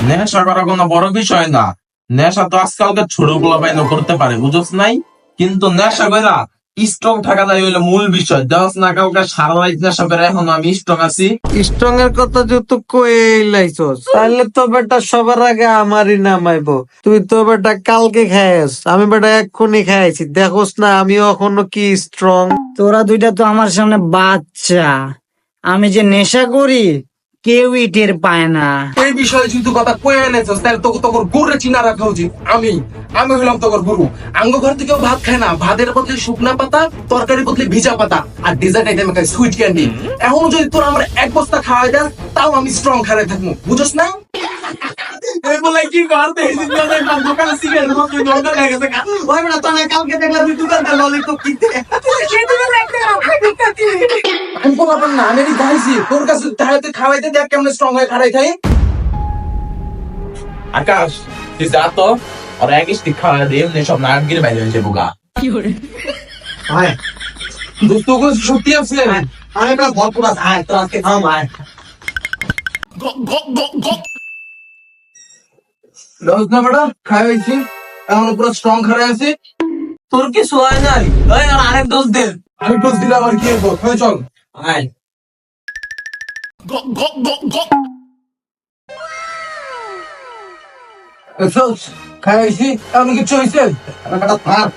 নেশা করা কোনো বড় বিষয় না। নেশা তো আজকালকার ছোট পোলাপাইনও করতে পারে, বুঝছ নাই? কিন্তু নেশা কইরা স্ট্রং থাকা যায় হইলো মূল বিষয়। দেওয়াস না কাউকে সারা রাত নেশা করে এখন আমি স্ট্রং আছি। স্ট্রং এর কথা যেহেতু কইলাইছস তাহলে তো বেটা সবার আগে আমারই নামাইবো। তুই তো বেটা কালকে খাইস, আমি বেটা এক্ষুনি খাইছি, দেখোস না আমি এখনো কি স্ট্রং। তোরা দুইটা তো আমার সামনে বাচ্চা, আমি যে নেশা করি কেউই টের পায় না। এই বিষয়ে যদি কথা কয়ে এনেছস তাহলে তোকে তোর গুরুরে চিনা রাখা উচিত। আমি হলাম তোর গুরু। আঙ্গ ঘর থেকেও ভাত খায় না, ভাতের বদলে শুকনা পাতা, তরকারি বদলে ভিজা পাতা, আর ডেজার্ট আইটেমে খাই সুইট ক্যান্ডি। এখন যদি তোর আমার এক বস্তা খাওয়াই দেন তাও আমি স্ট্রং খারে থাকবো, বুঝছ না? কি করতে দোকানে সিগারেট দরকার লেগে গেছে। ওই বেটা তোর কালকে দেখলাম তুই দোকানটা ললিপপ কিনতে। আমি বললাম না, আমি দেখাইছি তোর কাছে দেখাইতে খাওয়াইতে দেখ কেমন স্ট্রং হয়ে খারাই খাই। আকাশ, তুই যা তো, আর এক স্টিক খাওয়া দিয়ে এমনি সব নায়কগিরি বাইরে হয়েছে বোকা। ভাই দোস্ত ওগুলো সত্যি আছে। আমি বেটা ভরপুর আছে, আয় তোর আজকে খাওয়া ভাই। দোষ না বেটা, খাওয়াইছি এখন পুরো স্ট্রং খারাই আছি। তোর কি সোয়াই নাই? ওই আর আরেক ডোজ দে। আমি টোস দিলে আবার কি হবো? চল আয় খাইছি এমন কিছু হয়েছে? বেটা থাক,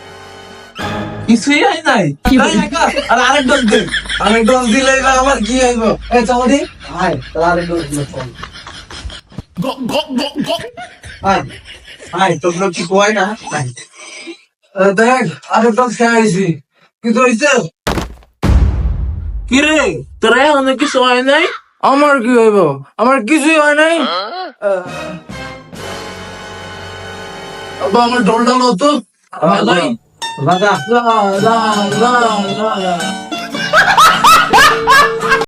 কিছুই হয় নাই। আর আরেক ডোজ দে। অনেক ডোজ দিলে এবার আমার কি হইব? এই চমদি আয় তোর আরেক ডোজ দে। আয় আয় তোর লোক কি কোয়াই না? আয়। দেখ আরেক ডোজ খাইছি কিন্তু হয়েছে কি রে, তোর অনেক কিছু হয় নাই? আমার কি হইব? আমার কিছুই হয় নাই। আব্বা আমার ডলটা হতো বাবা লা লা লা লা